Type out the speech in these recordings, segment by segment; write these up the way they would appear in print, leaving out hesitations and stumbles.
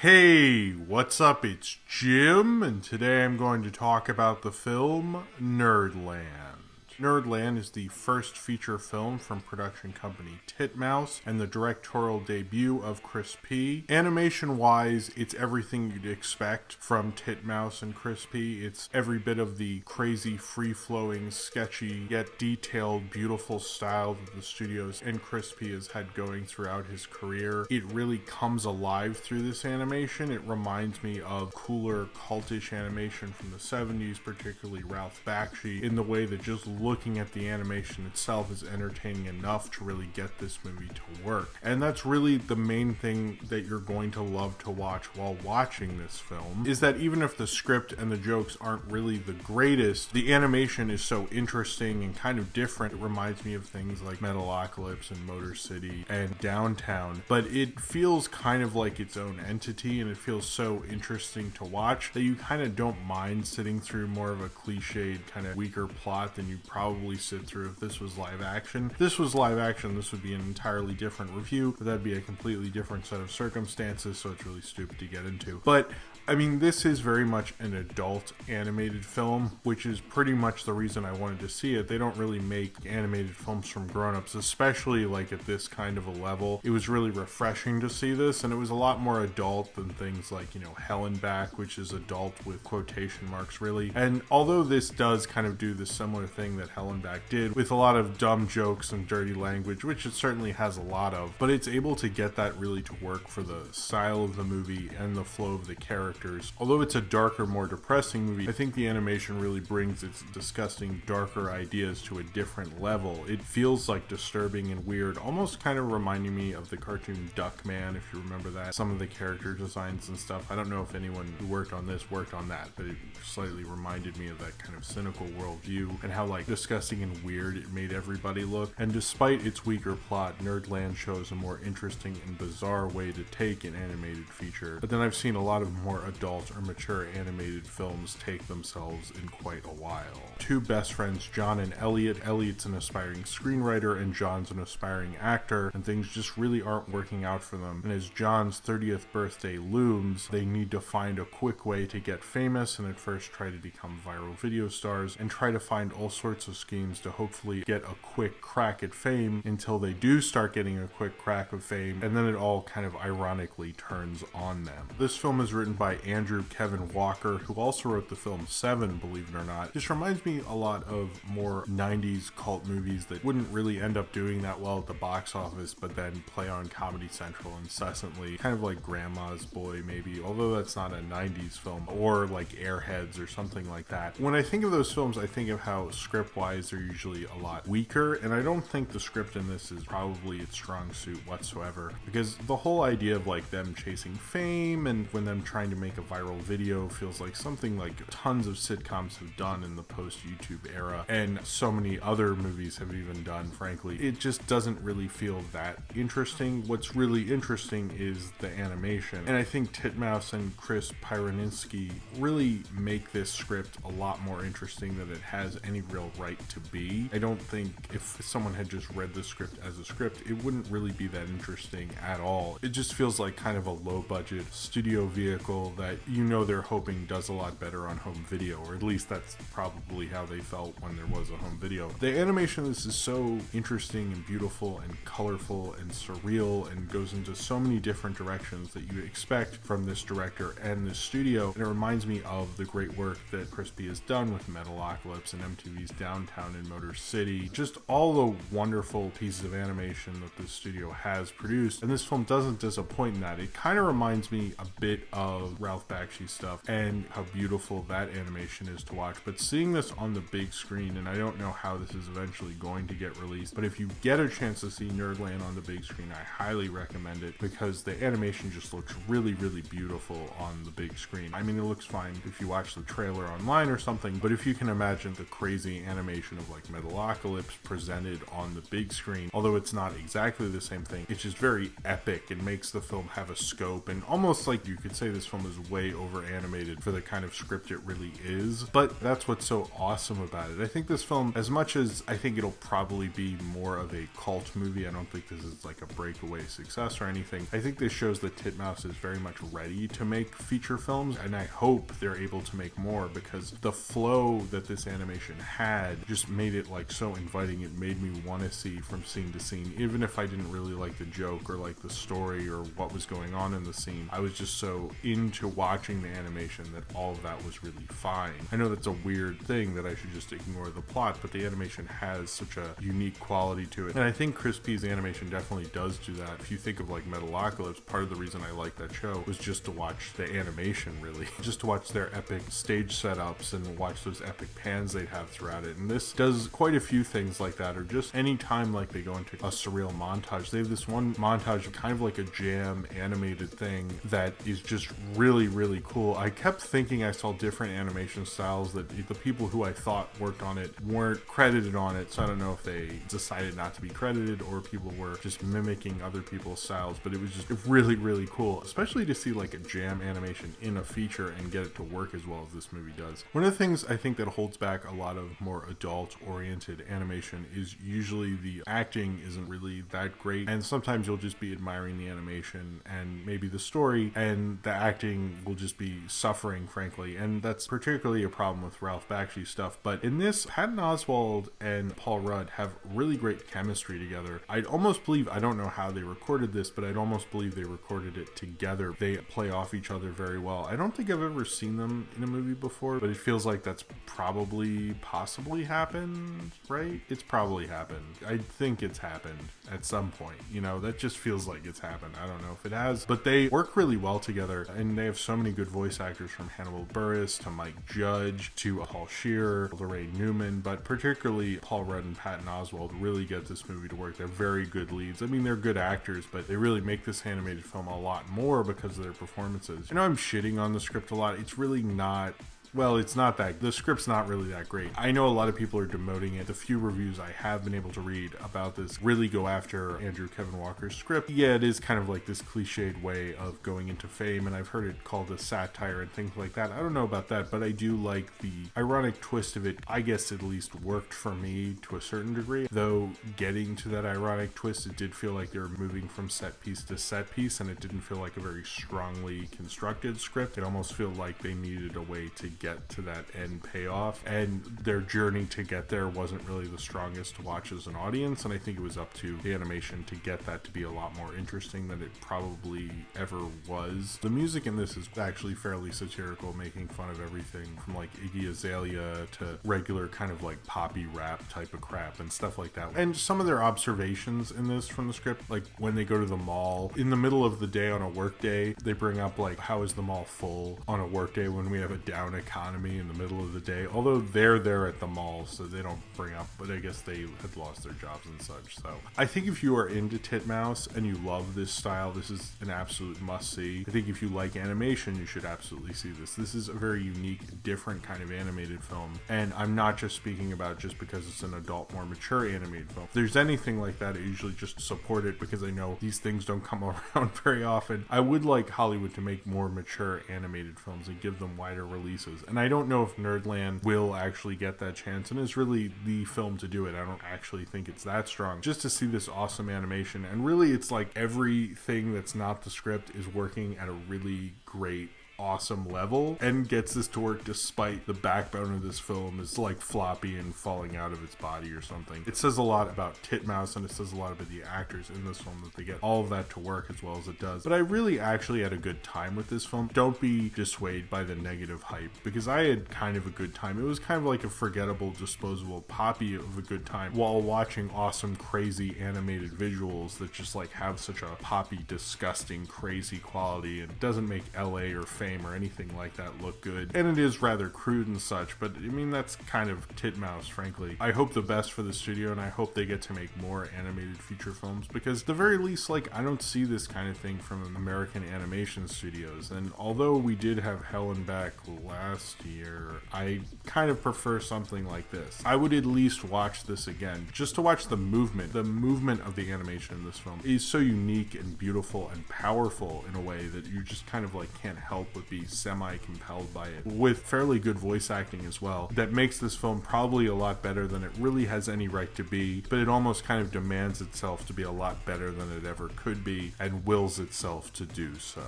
Hey, what's up? It's Jim, and today I'm going to talk about the film Nerdland. Nerdland is the first feature film from production company Titmouse and the directorial debut of Chris P. Animation-wise, it's everything you'd expect from Titmouse and Chris P. It's every bit of the crazy, free-flowing, sketchy, yet detailed, beautiful style that the studios and Chris P has had going throughout his career. It really comes alive through this animation. It reminds me of cooler, cultish animation from the 70s, particularly Ralph Bakshi, in the way that just looking at the animation itself is entertaining enough to really get this movie to work. And that's really the main thing that you're going to love to watch while watching this film, is that even if the script and the jokes aren't really the greatest, the animation is so interesting and kind of different. It reminds me of things like Metalocalypse and Motor City and Downtown, but it feels kind of like its own entity, and it feels so interesting to watch that you kind of don't mind sitting through more of a cliched, kind of weaker plot than you probably sit through if this was live action. If this was live action, this would be an entirely different review, but that'd be a completely different set of circumstances, so it's really stupid to get into. But I mean, this is very much an adult animated film, which is pretty much the reason I wanted to see it. They don't really make animated films from grown-ups, especially like at this kind of a level. It was really refreshing to see this, and it was a lot more adult than things like, Hell and Back, which is adult with quotation marks, really. And although this does kind of do the similar thing that Hell and Back did, with a lot of dumb jokes and dirty language, which it certainly has a lot of, but it's able to get that really to work for the style of the movie and the flow of the characters. Although it's a darker, more depressing movie, I think the animation really brings its disgusting, darker ideas to a different level. It feels like disturbing and weird, almost kind of reminding me of the cartoon Duckman, if you remember that. Some of the character designs and stuff. I don't know if anyone who worked on this worked on that, but it slightly reminded me of that kind of cynical worldview and how like disgusting and weird it made everybody look. And despite its weaker plot, Nerdland shows a more interesting and bizarre way to take an animated feature. But then I've seen a lot of more adult or mature animated films take themselves in quite a while. Two best friends, John and Elliot. Elliot's an aspiring screenwriter and John's an aspiring actor, and things just really aren't working out for them. And as John's 30th birthday looms, they need to find a quick way to get famous and at first try to become viral video stars and try to find all sorts of schemes to hopefully get a quick crack at fame until they do start getting a quick crack of fame, and then it all kind of ironically turns on them. This film is written by Andrew Kevin Walker, who also wrote the film Seven, believe it or not. This reminds me a lot of more 90s cult movies that wouldn't really end up doing that well at the box office, but then play on Comedy Central incessantly. Kind of like Grandma's Boy, maybe, although that's not a 90s film, or like Airheads or something like that. When I think of those films, I think of how script-wise they're usually a lot weaker, and I don't think the script in this is probably its strong suit whatsoever, because the whole idea of like them chasing fame and when them trying to make a viral video feels like something like tons of sitcoms have done in the post-YouTube era, and so many other movies have even done, frankly. It just doesn't really feel that interesting. What's really interesting is the animation, and I think Titmouse and Chris Pyraninski really make this script a lot more interesting than it has any real right to be. I don't think if someone had just read the script as a script, it wouldn't really be that interesting at all. It just feels like kind of a low-budget studio vehicle that they're hoping does a lot better on home video, or at least that's probably how they felt when there was a home video. The animation of this is so interesting and beautiful and colorful and surreal and goes into so many different directions that you expect from this director and this studio, and it reminds me of the great work that Chris P has done with Metalocalypse and MTV's Downtown and Motor City. Just all the wonderful pieces of animation that this studio has produced, and this film doesn't disappoint in that. It kind of reminds me a bit of Ralph Bakshi stuff and how beautiful that animation is to watch, but seeing this on the big screen, and I don't know how this is eventually going to get released, but if you get a chance to see Nerdland on the big screen, I highly recommend it, because the animation just looks really, really beautiful on the big screen. I mean, it looks fine if you watch the trailer online or something, but if you can imagine the crazy animation of like Metalocalypse presented on the big screen. Although it's not exactly the same thing, it's just very epic and makes the film have a scope, and almost like you could say this film is way over animated for the kind of script it really is. But that's what's so awesome about it. I think this film, as much as I think it'll probably be more of a cult movie, I don't think this is like a breakaway success or anything. I think this shows that Titmouse is very much ready to make feature films, and I hope they're able to make more, because the flow that this animation had just made it like so inviting. It made me want to see from scene to scene, even if I didn't really like the joke or like the story or what was going on in the scene. I was just so into watching the animation that all of that was really fine. I know that's a weird thing that I should just ignore the plot, but the animation has such a unique quality to it, and I think Chris P's animation definitely does do that. If you think of like Metalocalypse, part of the reason I like that show was just to watch the animation, really just to watch their epic stage setups and watch those epic pans they'd have throughout it. And this does quite a few things like that, or just any time like they go into a surreal montage. They have this one montage, kind of like a jam animated thing that is just really, really cool. I kept thinking I saw different animation styles, that the people who I thought worked on it weren't credited on it, so I don't know if they decided not to be credited or people were just mimicking other people's styles, but it was just really, really cool, especially to see like a jam animation in a feature and get it to work as well as this movie does. One of the things I think that holds back a lot of more adult oriented animation is usually the acting isn't really that great, and sometimes you'll just be admiring the animation and maybe the story, and the acting will just be suffering, frankly, and that's particularly a problem with Ralph Bakshi stuff. But in this, Patton Oswalt and Paul Rudd have really great chemistry together. I'd almost believe, I don't know how they recorded this, but I'd almost believe they recorded it together. They play off each other very well. I don't think I've ever seen them in a movie before, but it feels like that's possibly happened, right? It's probably happened. I think it's happened at some point. You know, that just feels like it's happened. I don't know if it has, but they work really well together, and they have so many good voice actors, from Hannibal Buress to Mike Judge to Paul Scheer, Lorraine Newman, but particularly Paul Rudd and Patton Oswalt really get this movie to work. They're very good leads. I mean, they're good actors, but they really make this animated film a lot more because of their performances. I know I'm shitting on the script a lot. It's really not. Well, it's not that. The script's not really that great. I know a lot of people are demoting it. The few reviews I have been able to read about this really go after Andrew Kevin Walker's script. Yeah, it is kind of like this cliched way of going into fame, and I've heard it called a satire and things like that. I don't know about that, but I do like the ironic twist of it. I guess at least worked for me to a certain degree. Though getting to that ironic twist, it did feel like they were moving from set piece to set piece, and it didn't feel like a very strongly constructed script. It almost felt like they needed a way to get to that end payoff, and their journey to get there wasn't really the strongest to watch as an audience, and I think it was up to the animation to get that to be a lot more interesting than it probably ever was. The music in this is actually fairly satirical, making fun of everything from like Iggy Azalea to regular kind of like poppy rap type of crap and stuff like that. And some of their observations in this from the script, like when they go to the mall in the middle of the day on a work day, they bring up like, how is the mall full on a work day when we have a down economy in the middle of the day? Although they're there at the mall, so they don't bring up, but I guess they had lost their jobs and such. So I think if you are into Titmouse and you love this style, this is an absolute must see. I think if you like animation, you should absolutely see this. This is a very unique, different kind of animated film, and I'm not just speaking about just because it's an adult, more mature animated film. If there's anything like that, I usually just support it because I know these things don't come around very often. I would like Hollywood to make more mature animated films and give them wider releases, and I don't know if Nerdland will actually get that chance, and is really the film to do it. I don't actually think it's that strong. Just to see this awesome animation, and really it's like everything that's not the script is working at a really great, awesome level, and gets this to work despite the backbone of this film is like floppy and falling out of its body or something. It says a lot about Titmouse, and it says a lot about the actors in this film, that they get all of that to work as well as it does. But I really actually had a good time with this film. Don't be dissuaded by the negative hype, because I had kind of a good time. It was kind of like a forgettable, disposable poppy of a good time while watching awesome, crazy animated visuals that just like have such a poppy, disgusting, crazy quality, and doesn't make LA or Fame or anything like that look good. And it is rather crude and such, but I mean, that's kind of Titmouse, frankly. I hope the best for the studio, and I hope they get to make more animated feature films, because at the very least, like, I don't see this kind of thing from American animation studios. And although we did have Hell and Back last year, I kind of prefer something like this. I would at least watch this again, just to watch the movement. The movement of the animation in this film is so unique and beautiful and powerful in a way that you just kind of like can't help but be semi-compelled by it, with fairly good voice acting as well, that makes this film probably a lot better than it really has any right to be, but it almost kind of demands itself to be a lot better than it ever could be, and wills itself to do so.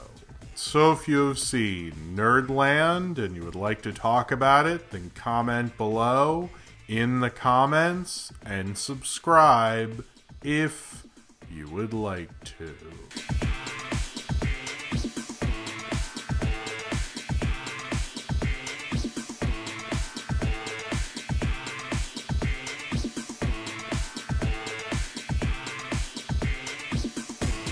So if you have seen Nerdland and you would like to talk about it, then comment below in the comments and subscribe if you would like to.